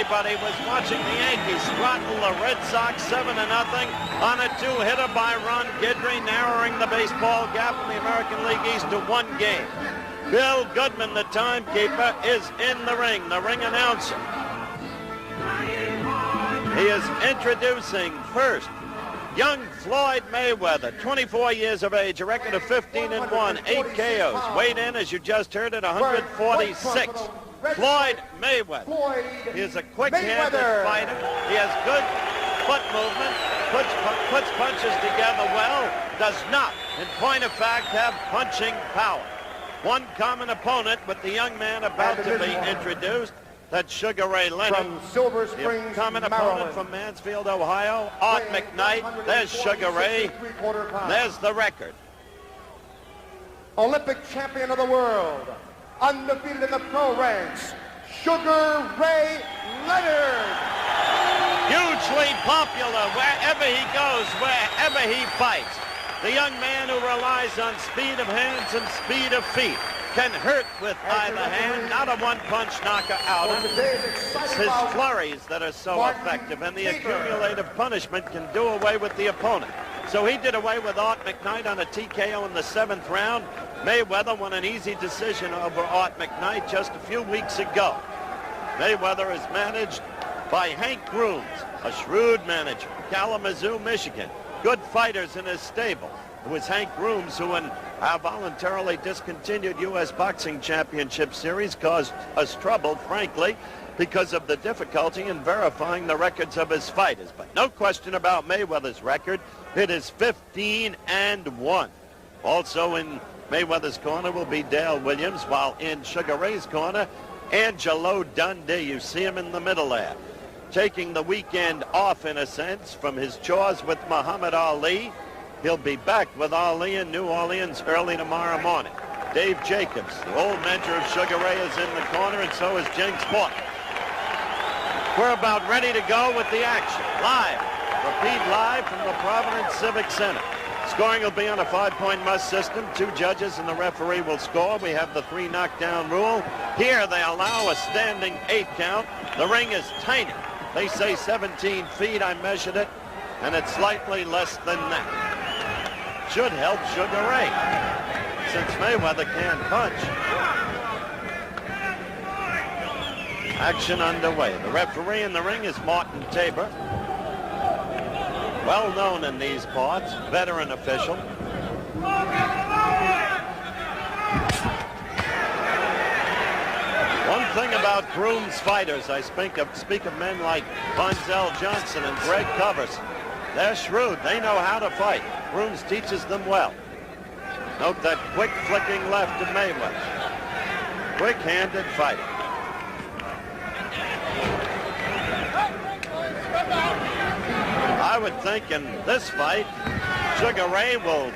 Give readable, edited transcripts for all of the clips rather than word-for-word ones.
everybody was watching the Yankees throttle the Red Sox 7-0 on a 2-hitter by Ron Guidry, narrowing the baseball gap in the American League East to 1 game. Bill Goodman, the timekeeper, is in the ring announcer. He is introducing first young Floyd Mayweather, 24 years of age, a record of 15-1, 8 KOs. Weighed in, as you just heard, at 146. Floyd Mayweather. He is a quick-handed fighter. He has good foot movement, puts punches together well, does not, in point of fact, have punching power. One common opponent with the young man about to be introduced. That's Sugar Ray Leonard. From Silver Springs, common opponent from Mansfield, Ohio, Art McKnight. There's Sugar Ray. There's the record. Olympic champion of the world, undefeated in the pro ranks, Sugar Ray Leonard. Hugely popular wherever he goes, wherever he fights. The young man who relies on speed of hands and speed of feet. Can hurt with either hand, not a one-punch knocker out. It's his flurries that are so effective, and the accumulative punishment can do away with the opponent. So he did away with Art McKnight on a TKO in the 7th round. Mayweather won an easy decision over Art McKnight just a few weeks ago. Mayweather is managed by Hank Grooms, a shrewd manager, Kalamazoo, Michigan. Good fighters in his stable. It was Hank Grooms who, in our voluntarily discontinued U.S. Boxing Championship Series, caused us trouble, frankly, because of the difficulty in verifying the records of his fighters. But no question about Mayweather's record. It is 15-1. Also in Mayweather's corner will be Dale Williams, while in Sugar Ray's corner, Angelo Dundee. You see him in the middle there. Taking the weekend off, in a sense, from his chores with Muhammad Ali. He'll be back with Ali in New Orleans early tomorrow morning. Dave Jacobs, the old mentor of Sugar Ray, is in the corner, and so is Jinx Portman. We're about ready to go with the action. Live. Repeat live from the Providence Civic Center. Scoring will be on a 5-point must system. 2 judges and the referee will score. We have the 3 knockdown rule. Here they allow a standing 8 count. The ring is tiny. They say 17 feet. I measured it, and it's slightly less than that. Should help Sugar Ray, since Mayweather can't punch. Action underway. The referee in the ring is Martin Tabor. Well known in these parts, veteran official. One thing about Grooms fighters, I speak of men like Bonzel Johnson and Greg Covers. They're shrewd. They know how to fight. Grooms teaches them well. Note that quick flicking left to Mayweather. Quick-handed fighter. I would think in this fight, Sugar Ray will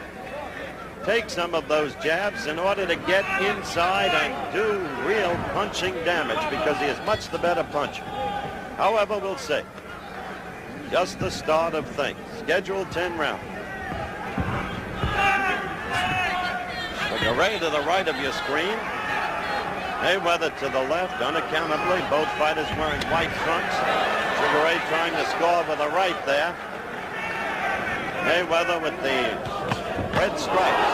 take some of those jabs in order to get inside and do real punching damage, because he is much the better puncher. However, we'll see. Just the start of things. Scheduled 10 rounds. Sugar Ray to the right of your screen. Mayweather to the left, unaccountably. Both fighters wearing white trunks. Sugar Ray trying to score with a right there. Mayweather with the red stripes.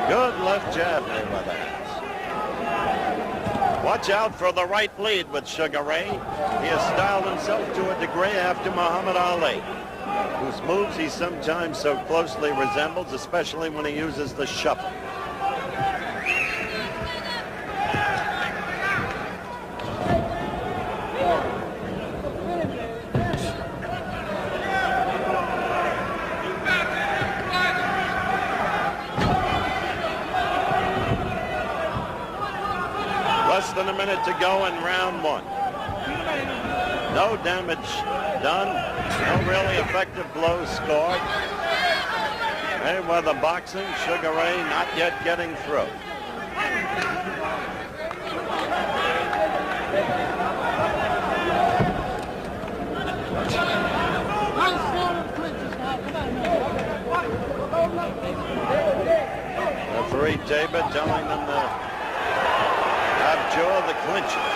Good left jab, Mayweather has. Watch out for the right lead with Sugar Ray. He has styled himself to a degree after Muhammad Ali, whose moves he sometimes so closely resembles, especially when he uses the shuffle. Less than a minute to go in round 1. No damage done. No really effective blows scored. Mayweather boxing. Sugar Ray not yet getting through. Referee Tabor telling them to abjure the clinches.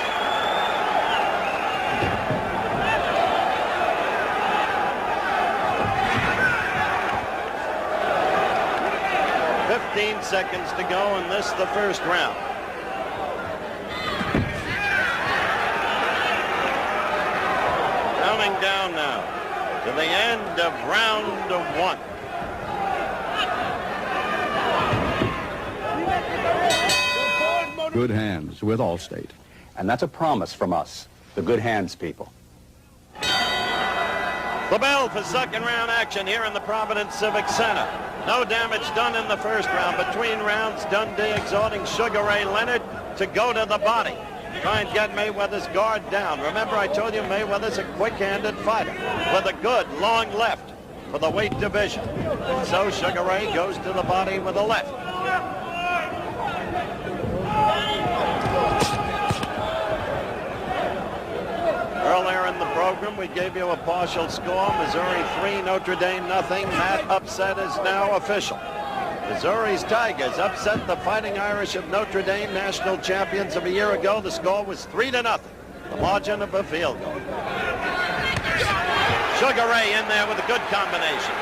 Seconds to go in this, the first round. Counting down now to the end of round one. Good hands with Allstate. And that's a promise from us, the good hands people. The bell for second round action here in the Providence Civic Center. No damage done in the first round. Between rounds, Dundee exhorting Sugar Ray Leonard to go to the body. Try and get Mayweather's guard down. Remember, I told you Mayweather's a quick-handed fighter with a good long left for the weight division. So Sugar Ray goes to the body with a left. Earlier in the program, we gave you a partial score. Missouri 3, Notre Dame nothing. That upset is now official. Missouri's Tigers upset the Fighting Irish of Notre Dame, national champions of a year ago. The score was 3-0, the margin of a field goal. Sugar Ray in there with a good combination.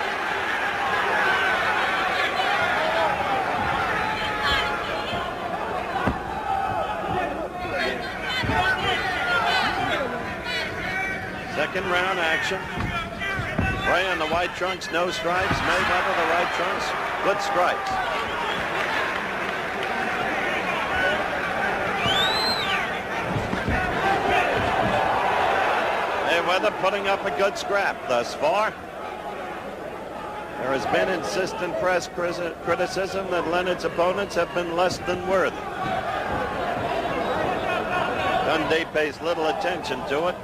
Second round action. Ray on the white trunks, no stripes. Mayweather, the right trunks, good stripes. Mayweather putting up a good scrap thus far. There has been insistent press criticism that Leonard's opponents have been less than worthy. Dundee pays little attention to it.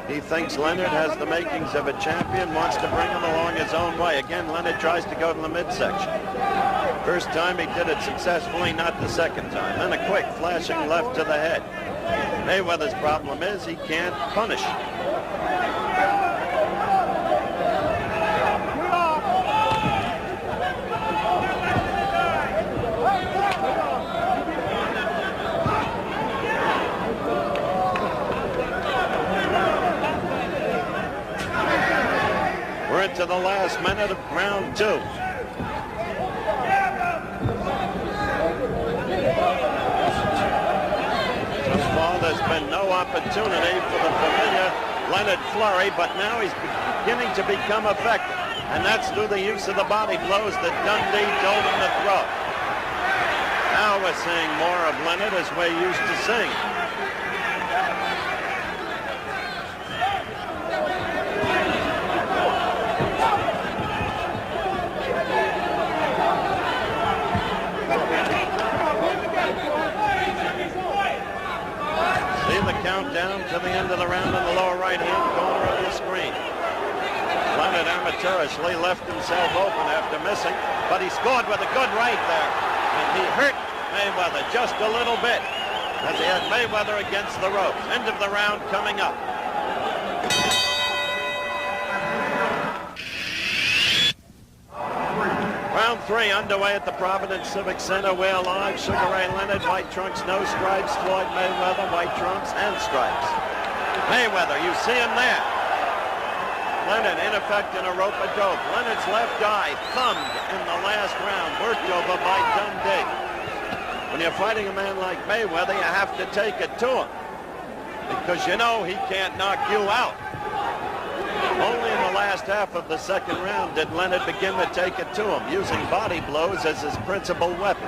He thinks Leonard has the makings of a champion, wants to bring him along his own way. Again, Leonard tries to go to the midsection. First time he did it successfully, not the second time. Then a quick flashing left to the head. Mayweather's problem is he can't punish. We're into the last minute of round two. So far, there's been no opportunity for the familiar Leonard flurry, but now he's beginning to become effective. And that's through the use of the body blows that Dundee told him to throw. Now we're seeing more of Leonard as we're used to seeing. Countdown to the end of the round in the lower right-hand corner of the screen. Leonard amateurishly left himself open after missing, but he scored with a good right there. And he hurt Mayweather just a little bit as he had Mayweather against the ropes. End of the round coming up. Round three underway at the Providence Civic Center. We're live. Sugar Ray Leonard, white trunks, no stripes. Floyd Mayweather, white trunks and stripes. Mayweather, you see him there. Leonard in effect in a rope-a-dope. Leonard's left eye thumbed in the last round, worked over by Dundee. When you're fighting a man like Mayweather, you have to take it to him because you know he can't knock you out. Only in the last half of the second round did Leonard begin to take it to him, using body blows as his principal weapon.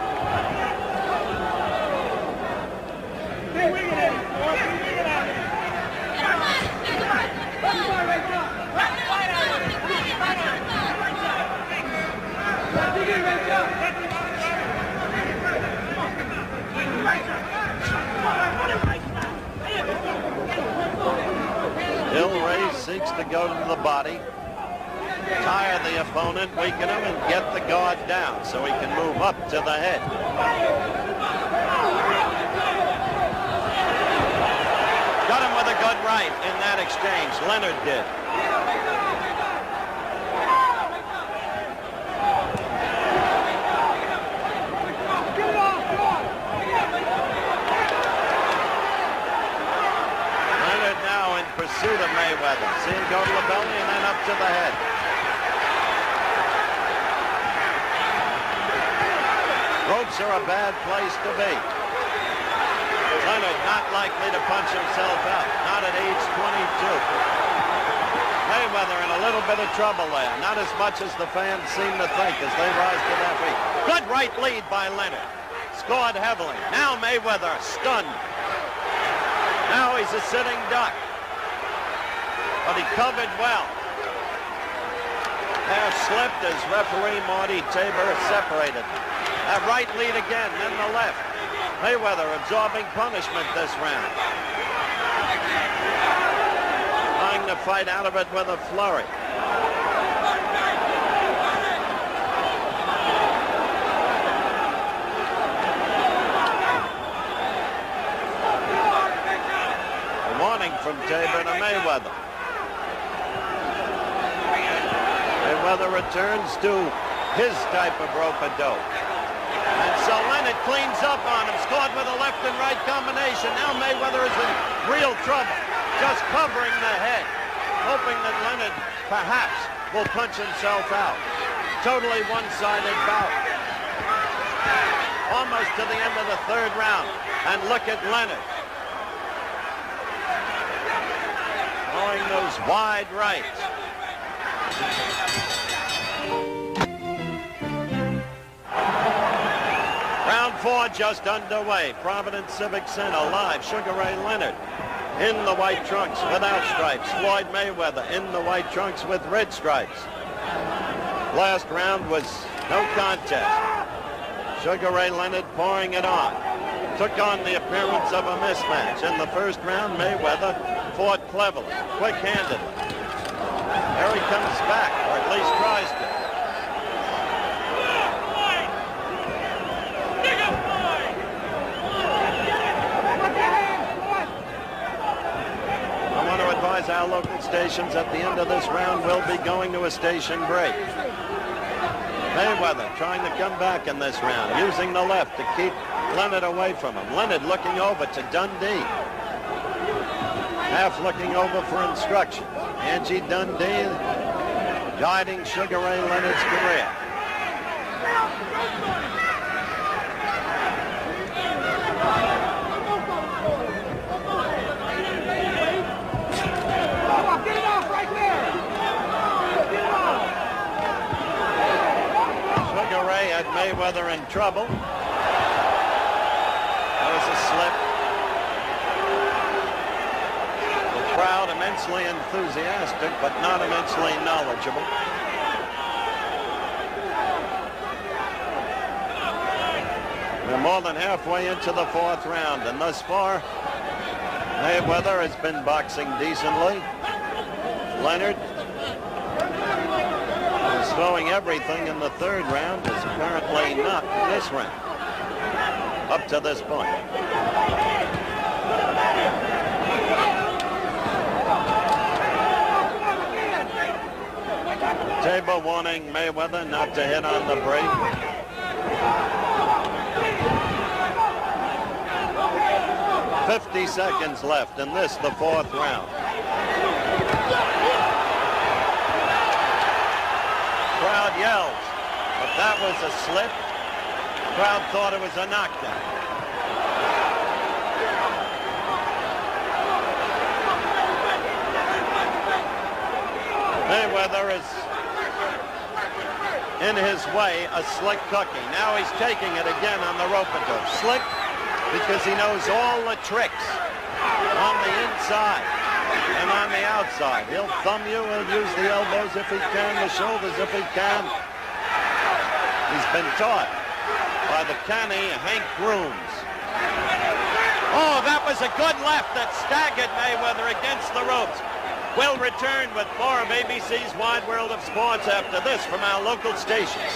Seeks to go to the body, tire the opponent, weaken him, and get the guard down so he can move up to the head. Got him with a good right in that exchange. Leonard did. Mayweather. See him go to the belly and then up to the head. Ropes are a bad place to be. Leonard not likely to punch himself out, not at age 22. Mayweather in a little bit of trouble there, not as much as the fans seem to think as they rise to their feet. Good right lead by Leonard. Scored heavily. Now Mayweather stunned. Now he's a sitting duck. But he covered well. There slipped as referee Marty Tabor separated. That right lead again, then the left. Mayweather absorbing punishment this round. Trying to fight out of it with a flurry. A warning from Tabor to Mayweather. Mayweather returns to his type of rope-a-dope. And so Leonard cleans up on him, scored with a left and right combination. Now Mayweather is in real trouble, just covering the head, hoping that Leonard perhaps will punch himself out. Totally one-sided bout. Almost to the end of the third round. And look at Leonard. Throwing those wide rights. Round 4 just underway. Providence Civic Center live. Sugar Ray Leonard in the white trunks without stripes. Floyd Mayweather in the white trunks with red stripes. Last round was no contest. Sugar Ray Leonard pouring it on. Took on the appearance of a mismatch. In the first round, Mayweather fought cleverly, quick-handedly. There he comes back, or at least tries to. Our local stations at the end of this round will be going to a station break. Mayweather trying to come back in this round, using the left to keep Leonard away from him. Leonard looking over to Dundee. Half looking over for instruction. Angie Dundee guiding Sugar Ray Leonard's career. Had Mayweather in trouble. That was a slip. The crowd immensely enthusiastic, but not immensely knowledgeable. We're more than halfway into the fourth round, and thus far, Mayweather has been boxing decently. Leonard throwing everything in the third round, is apparently not in this round up to this point. Tabor warning Mayweather not to hit on the break. "50 seconds left in this, the fourth round. Crowd yells, but that was a slip. Crowd thought it was a knockdown. Mayweather is in his way a slick cookie. Now he's taking it again on the rope-a-dope. Slick because he knows all the tricks on the inside and on the outside. He'll thumb you, he'll use the elbows if he can, the shoulders if he can. He's been taught by the canny Hank Grooms. Oh, that was a good left that staggered Mayweather against the ropes. We'll return with more of ABC's Wide World of Sports after this from our local stations.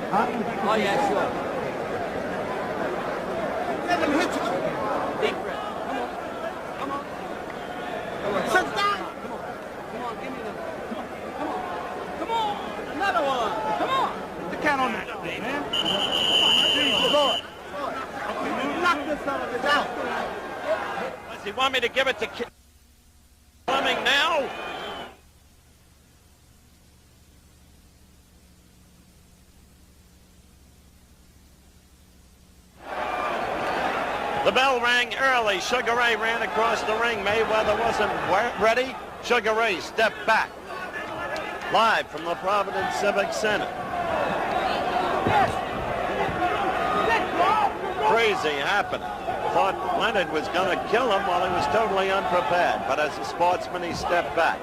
Oh, yeah, sure. Let him hit you. Deep breath. Come on. Sit down. Come on, give me the... Come on. Another one. Come on. Put the count on that, man. Jesus, Lord. Knock this son of a bitch out. Does he want me to give it to Fleming now? The bell rang early. Sugar Ray ran across the ring. Mayweather wasn't ready. Sugar Ray stepped back. Live from the Providence Civic Center. Crazy happening. Thought Leonard was going to kill him while he was totally unprepared. But as a sportsman, he stepped back.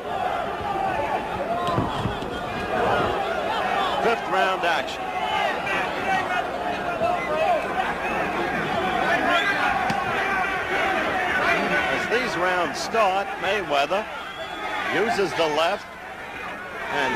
Fifth round action. These rounds start, Mayweather uses the left, and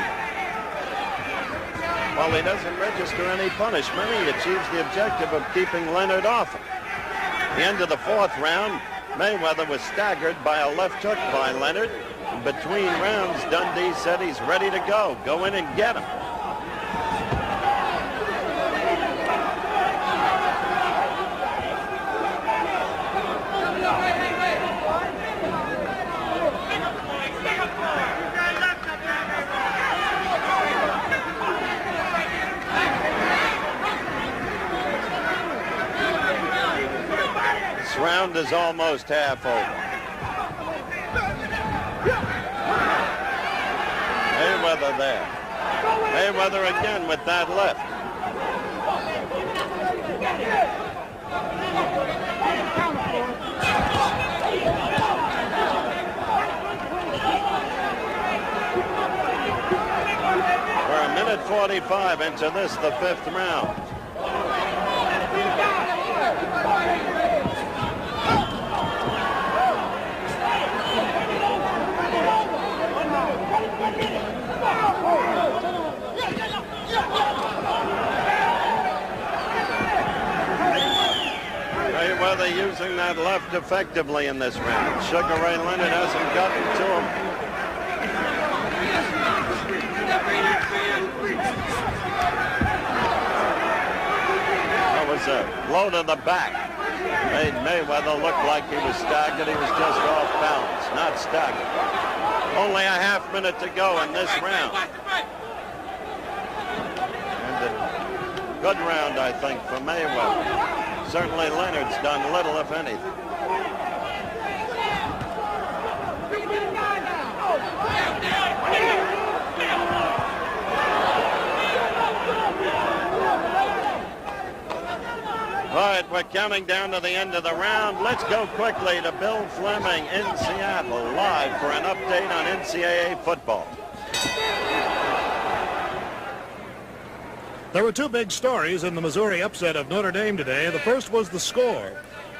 while he doesn't register any punishment, he achieves the objective of keeping Leonard off him. At the end of the fourth round, Mayweather was staggered by a left hook by Leonard. In between rounds, Dundee said he's ready to go. Go in and get him. Round is almost half over. Mayweather there. Mayweather again with that left. We're a minute 45 into this, the fifth round. Mayweather using that left effectively in this round. Sugar Ray Leonard hasn't gotten to him. That was a blow to the back. Made Mayweather look like he was staggered. He was just off balance, not staggered. Only a half minute to go in this round. And a good round, I think, for Mayweather. Certainly Leonard's done little, if anything. All right, we're counting down to the end of the round. Let's go quickly to Bill Fleming in Seattle, live for an update on NCAA football. There were two big stories in the Missouri upset of Notre Dame today. The first was the score.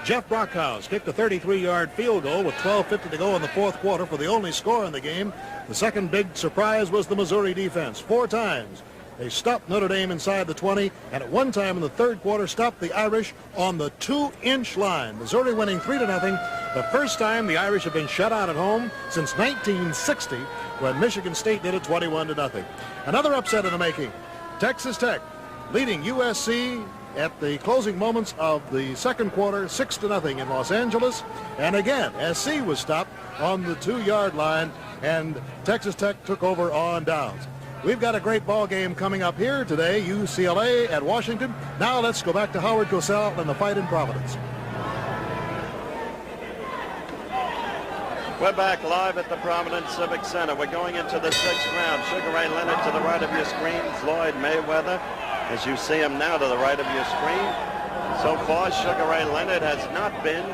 Jeff Brockhouse kicked a 33-yard field goal with 12:50 to go in the fourth quarter for the only score in the game. The second big surprise was the Missouri defense. 4 times they stopped Notre Dame inside the 20, and at one time in the third quarter stopped the Irish on the 2-inch line. Missouri winning 3-0. The first time the Irish have been shut out at home since 1960 when Michigan State did it 21-0. Another upset in the making. Texas Tech leading USC at the closing moments of the second quarter 6-0 in Los Angeles. And again, SC was stopped on the 2-yard line, and Texas Tech took over on downs. We've got a great ball game coming up here today, UCLA at Washington. Now let's go back to Howard Cosell and the fight in Providence. We're back live at the Providence Civic Center. We're going into the 6th round. Sugar Ray Leonard to the right of your screen. Floyd Mayweather, as you see him now, to the right of your screen. So far, Sugar Ray Leonard has not been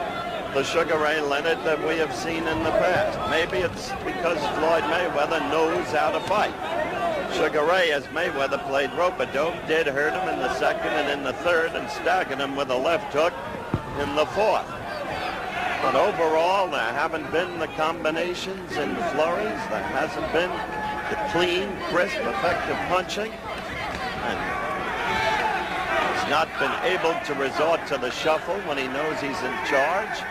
the Sugar Ray Leonard that we have seen in the past. Maybe it's because Floyd Mayweather knows how to fight. Sugar Ray, as Mayweather played rope-a-dope, did hurt him in the second and in the third and staggered him with a left hook in the fourth. But overall, there haven't been the combinations and flurries. There hasn't been the clean, crisp, effective punching. And He's not been able to resort to the shuffle when he knows he's in charge.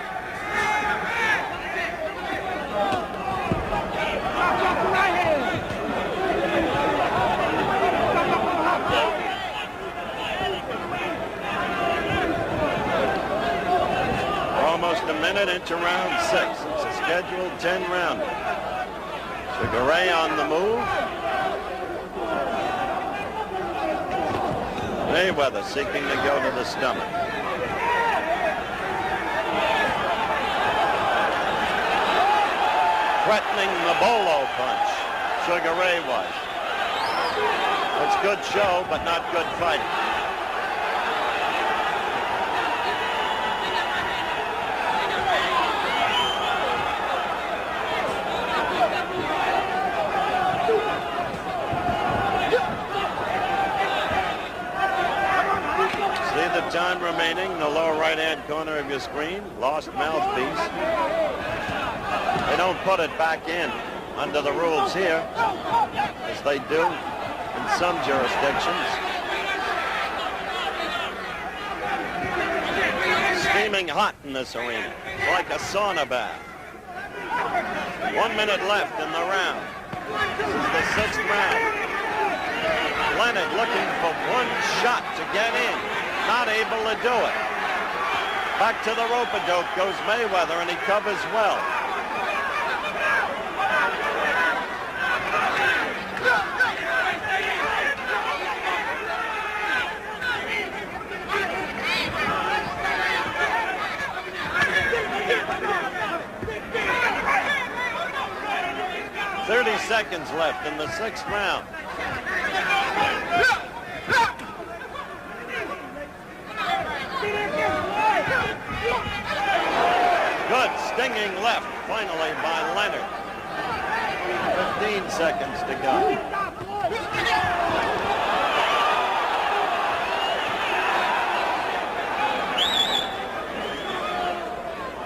Almost a minute into round 6. It's a scheduled 10-rounder. Sugar Ray on the move. Mayweather seeking to go to the stomach. Threatening the bolo punch. Sugar Ray was. It's good show, but not good fighting. Time remaining in the lower right-hand corner of your screen. Lost mouthpiece. They don't put it back in under the rules here, as they do in some jurisdictions. Steaming hot in this arena. It's like a sauna bath. 1 minute left in the round. This is the 6th round. Leonard looking for one shot to get in. Not able to do it. Back to the rope-a-dope goes Mayweather, and he covers well. "30 seconds left in the 6th round. Good stinging left, finally, by Leonard. 15 seconds to go.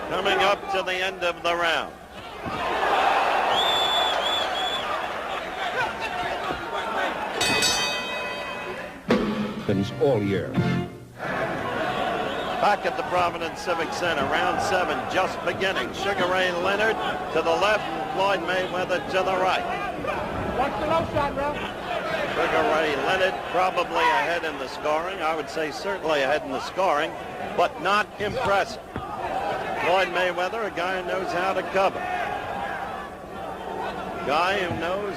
Coming up to the end of the round. All year. Back at the Providence Civic Center, round 7 just beginning. Sugar Ray Leonard to the left, Floyd Mayweather to the right. Watch the low shot, Ralph. Sugar Ray Leonard probably ahead in the scoring. I would say certainly ahead in the scoring, but not impressive. Floyd Mayweather, a guy who knows how to cover. A guy who knows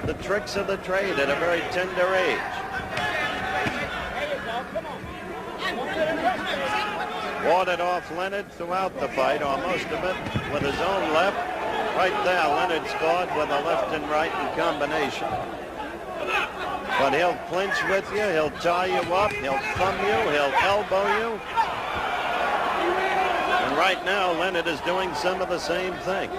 the tricks of the trade at a very tender age. Warded off Leonard throughout the fight, or most of it, with his own left. Right there, Leonard scored with a left and right in combination. But he'll clinch with you, he'll tie you up, he'll thumb you, he'll elbow you. And right now, Leonard is doing some of the same thing.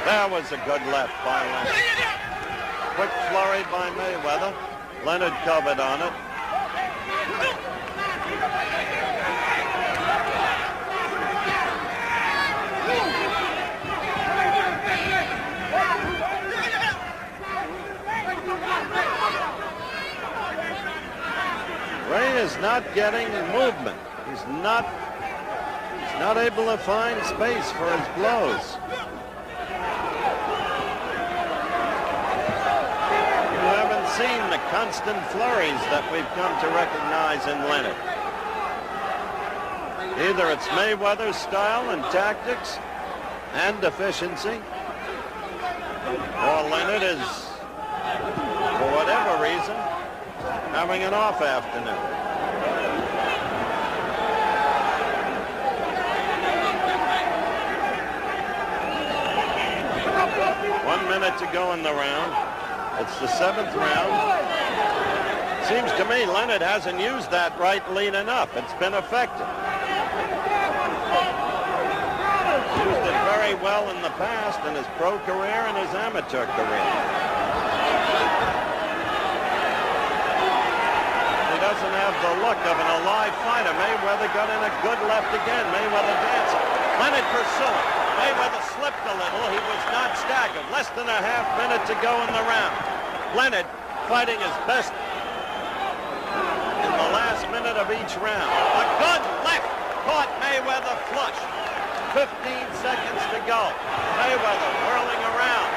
That was a good left by Leonard. Quick flurry by Mayweather. Leonard covered on it. Ray is not getting movement. He's not able to find space for his blows. Seen the constant flurries that we've come to recognize in Leonard. Either it's Mayweather's style and tactics and efficiency, or Leonard is, for whatever reason, having an off afternoon. One minute to go in the round. It's the 7th round. Seems to me Leonard hasn't used that right lead enough. It's been effective. Used it very well in the past in his pro career and his amateur career. He doesn't have the look of an alive fighter. Mayweather got in a good left again. Mayweather dancing. Leonard pursuing. Mayweather slipped a little. He was not staggered. Less than a half minute to go in the round. Leonard fighting his best in the last minute of each round. A good left caught Mayweather flush. 15 seconds to go. Mayweather whirling around.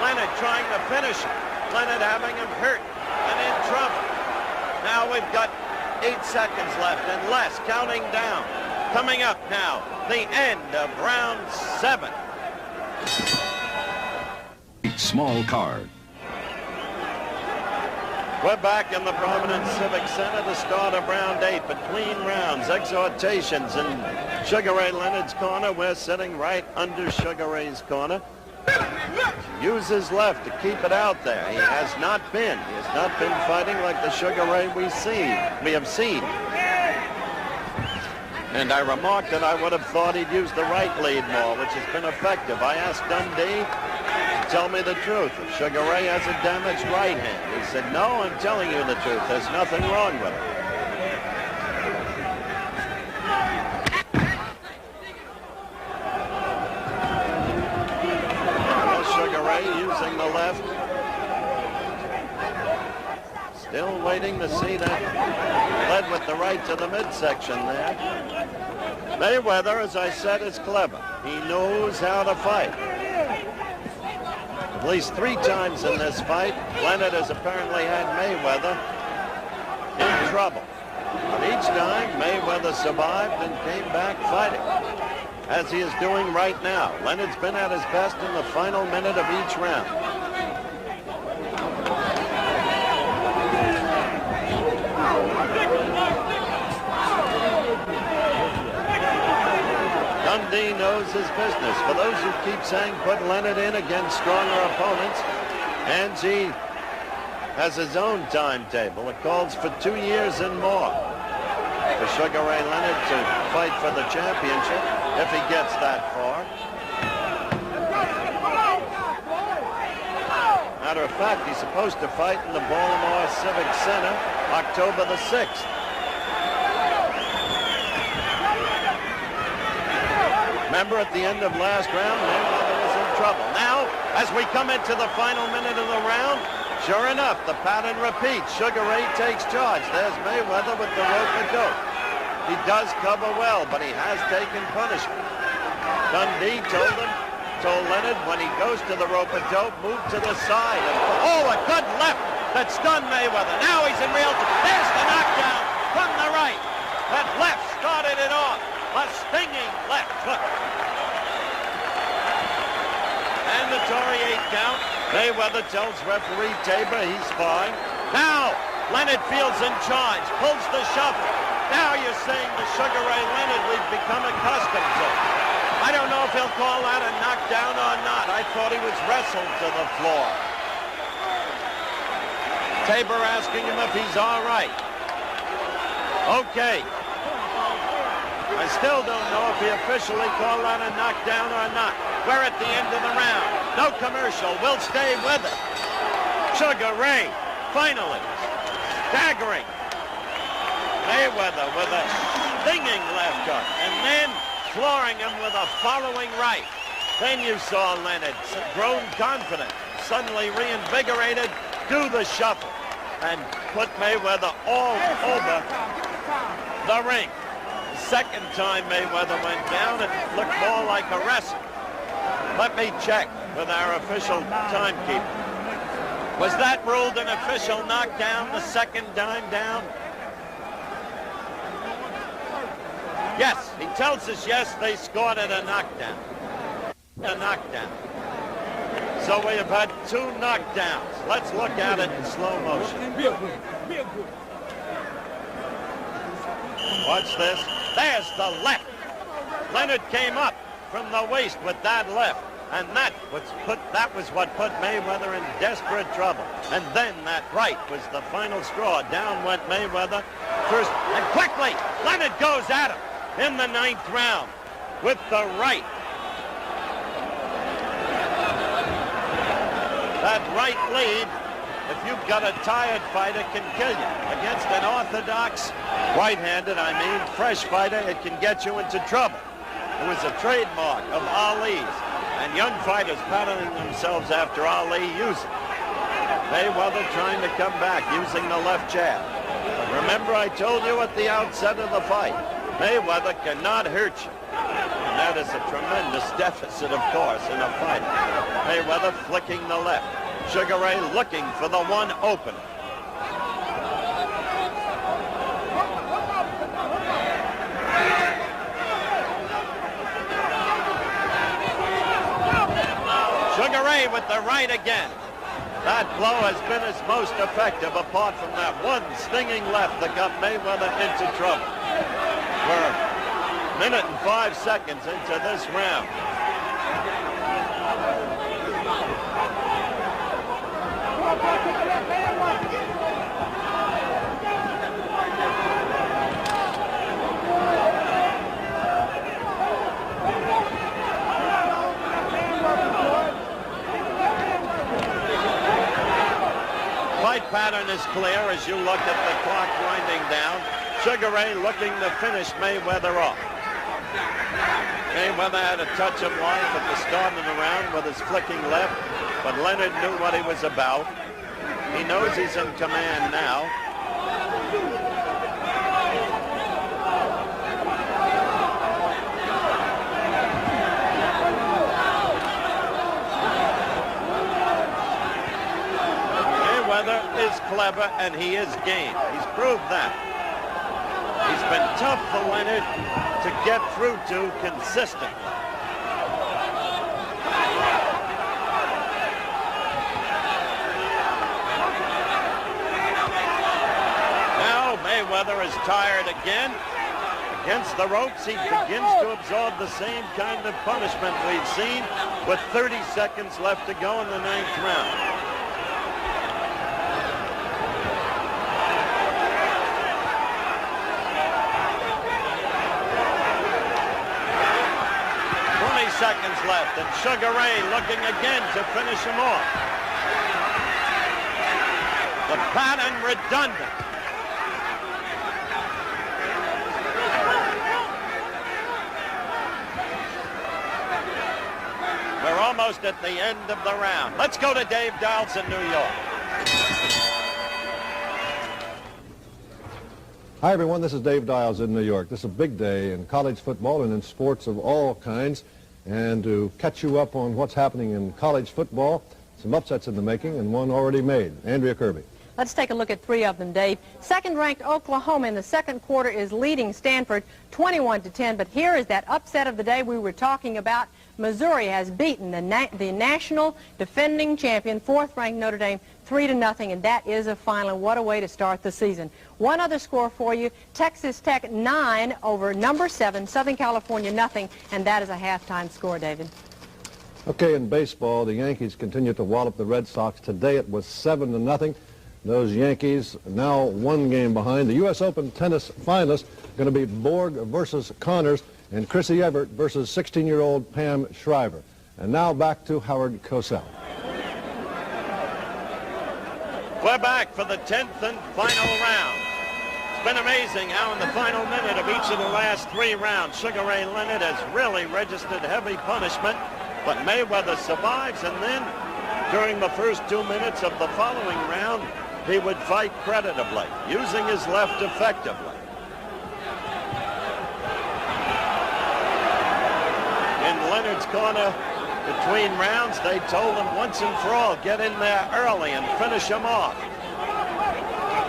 Leonard trying to finish him. Leonard having him hurt and in trouble. Now we've got 8 seconds left and less, counting down. Coming up now, the end of round 7. Small card. We're back in the Providence Civic Center, the start of round 8. Between rounds, exhortations in Sugar Ray Leonard's corner. We're sitting right under Sugar Ray's corner. Use his left to keep it out there. He has not been fighting like the Sugar Ray we have seen. And I remarked that I would have thought he'd use the right lead more, which has been effective. I asked Dundee to tell me the truth. If Sugar Ray has a damaged right hand. He said, no, I'm telling you the truth. There's nothing wrong with it. Sugar Ray using the left. Still waiting to see that. Led with the right to the midsection there. Mayweather, as I said, is clever. He knows how to fight. At least 3 times in this fight, Leonard has apparently had Mayweather in trouble. But each time, Mayweather survived and came back fighting, as he is doing right now. Leonard's been at his best in the final minute of each round. Dundee knows his business. For those who keep saying put Leonard in against stronger opponents, and he has his own timetable. It calls for 2 years and more for Sugar Ray Leonard to fight for the championship, if he gets that far. Matter of fact, he's supposed to fight in the Baltimore Civic Center October the 6th. Remember, at the end of last round, Mayweather was in trouble. Now, as we come into the final minute of the round, sure enough, the pattern repeats. Sugar Ray takes charge. There's Mayweather with the rope-a-dope. He does cover well, but he has taken punishment. Dundee told Leonard when he goes to the rope-a-dope, move to the side. Oh, a good left that stunned Mayweather. Now he's in real trouble. There's the knockdown from the right. That left started it off. A stinging left hook. Mandatory 8 count. Mayweather tells referee Tabor he's fine. Now, Leonard feels in charge, pulls the shuffle. Now you're saying the Sugar Ray Leonard we've become accustomed to. I don't know if he'll call that a knockdown or not. I thought he was wrestled to the floor. Tabor asking him if he's all right. Okay. I still don't know if he officially called that a knockdown or not. We're at the end of the round. No commercial. We'll stay with it. Sugar Ray, finally, staggering Mayweather with a stinging left hook, and then flooring him with a following right. Then you saw Leonard, grown confident, suddenly reinvigorated, do the shuffle, and put Mayweather all over the ring. Second time Mayweather went down, it looked more like a wrestle. Let me check with our official timekeeper. Was that ruled an official knockdown the second time down? Yes, he tells us yes, they scored it a knockdown. A knockdown. So we have had 2 knockdowns. Let's look at it in slow motion. Real good. Real good. Watch this. There's the left. Leonard came up from the waist with that left, and that was what put Mayweather in desperate trouble. And then that right was the final straw. Down went Mayweather first, and quickly Leonard goes at him in the 9th round with the right. That right lead, if you've got a tired fighter, can kill you. Against an orthodox, right-handed, fresh fighter, it can get you into trouble. It was a trademark of Ali's, and young fighters pattering themselves after Ali using. Mayweather trying to come back using the left jab. But remember, I told you at the outset of the fight, Mayweather cannot hurt you. And that is a tremendous deficit, of course, in a fight. Mayweather flicking the left. Sugar Ray looking for the one opener. Sugar Ray with the right again. That blow has been his most effective, apart from that one stinging left that got Mayweather into trouble. We're a minute and 5 seconds into this round. Fight pattern is clear as you look at the clock winding down. Sugar Ray looking to finish Mayweather off. Mayweather had a touch of life at the start of the round with his flicking left, but Leonard knew what he was about. He knows he's in command now. Is clever and he is game. He's proved that. He's been tough for Leonard to get through to consistently. Now Mayweather is tired again. Against the ropes, he begins to absorb the same kind of punishment we've seen with 30 seconds left to go in the 9th round. Seconds left, and Sugar Ray looking again to finish him off. The pattern redundant. We're almost at the end of the round. Let's go to Dave Dials in New York. Hi, everyone. This is Dave Dials in New York. This is a big day in college football and in sports of all kinds. And to catch you up on what's happening in college football, some upsets in the making and one already made. Andrea Kirby. Let's take a look at 3 of them, Dave. Second-ranked Oklahoma in the second quarter is leading Stanford 21-10. But here is that upset of the day we were talking about. Missouri has beaten the national defending champion, 4th-ranked Notre Dame, 3-0, and that is a final. What a way to start the season. One other score for you, Texas Tech 9 over number 7, Southern California nothing, and that is a halftime score, David. Okay, in baseball, the Yankees continue to wallop the Red Sox. Today it was 7-0. Those Yankees now 1 game behind. The U.S. Open tennis finalists going to be Borg versus Connors and Chrissy Everett versus 16-year-old Pam Shriver. And now back to Howard Cosell. We're back for the 10th and final round. It's been amazing how in the final minute of each of the last 3 rounds, Sugar Ray Leonard has really registered heavy punishment, but Mayweather survives, and then during the first 2 minutes of the following round, he would fight creditably, using his left effectively. In Leonard's corner, between rounds, they told him once and for all, get in there early and finish him off.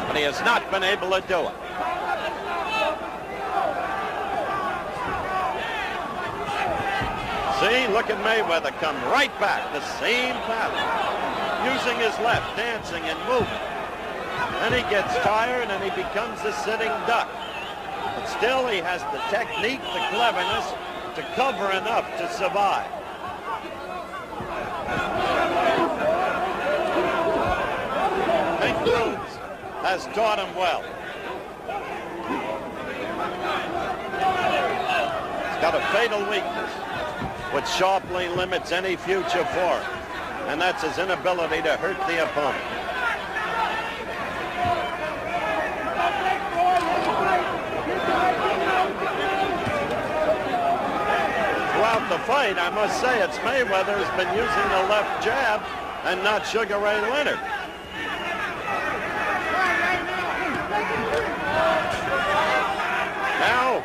But he has not been able to do it. See, look at Mayweather come right back, the same pattern. Using his left, dancing and moving. Then he gets tired and he becomes a sitting duck. But still, he has the technique, the cleverness to cover enough to survive. Pink Rhodes has taught him well. He's got a fatal weakness, which sharply limits any future for him, and that's his inability to hurt the opponent. Throughout of the fight, I must say it's Mayweather who's been using the left jab and not Sugar Ray Leonard. Now,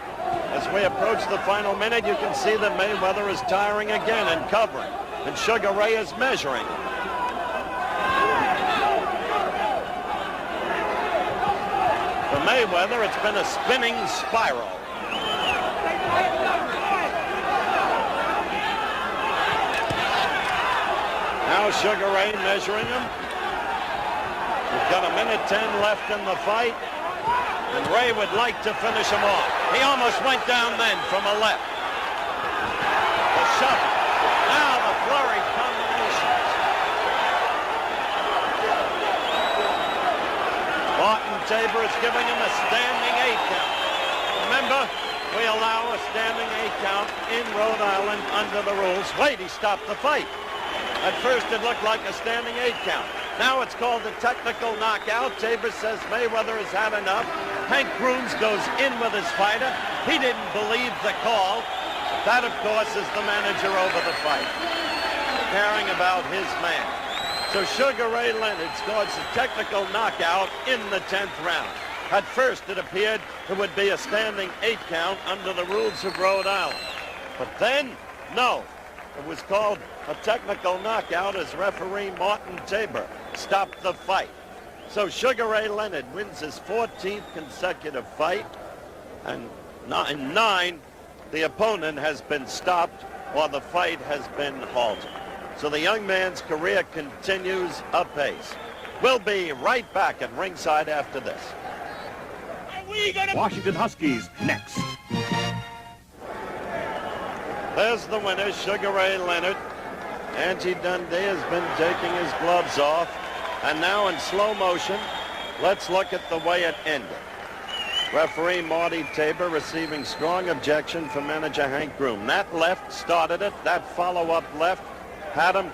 as we approach the final minute, you can see that Mayweather is tiring again and covering, and Sugar Ray is measuring. For Mayweather, it's been a spinning spiral. Now Sugar Ray measuring him. We've got 1:10 left in the fight, and Ray would like to finish him off. He almost went down then from a left. The shove. Now the flurry combinations. Martin Tabor is giving him a standing 8 count. Remember, we allow a standing 8 count in Rhode Island under the rules. Wait, he stopped the fight. At first, it looked like a standing 8 count. Now it's called a technical knockout. Tabor says Mayweather has had enough. Hank Grooms goes in with his fighter. He didn't believe the call. That, of course, is the manager over the fight, caring about his man. So Sugar Ray Leonard scores a technical knockout in the 10th round. At first, it appeared it would be a standing 8 count under the rules of Rhode Island. But then, no. It was called a technical knockout as referee Martin Tabor stopped the fight. So Sugar Ray Leonard wins his 14th consecutive fight, and in 9, the opponent has been stopped or the fight has been halted. So the young man's career continues apace. We'll be right back at ringside after this. Washington Huskies next. There's the winner, Sugar Ray Leonard. Angie Dundee has been taking his gloves off. And now in slow motion, let's look at the way it ended. Referee Marty Tabor receiving strong objection from manager Hank Groom. That left started it. That follow-up left had him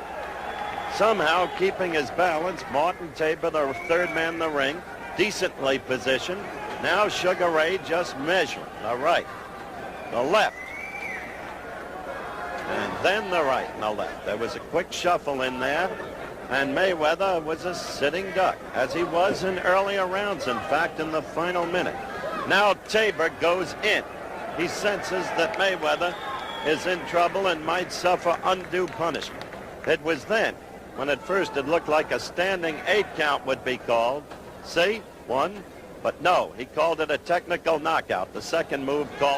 somehow keeping his balance. Martin Tabor, the third man in the ring, decently positioned. Now Sugar Ray just measuring the right, the left, and then the right and the left. There was a quick shuffle in there, and Mayweather was a sitting duck, as he was in earlier rounds, in fact, in the final minute. Now Tabor goes in. He senses that Mayweather is in trouble and might suffer undue punishment. It was then, when at first it looked like a standing 8 count would be called. See, 1, but no, he called it a technical knockout. The second move called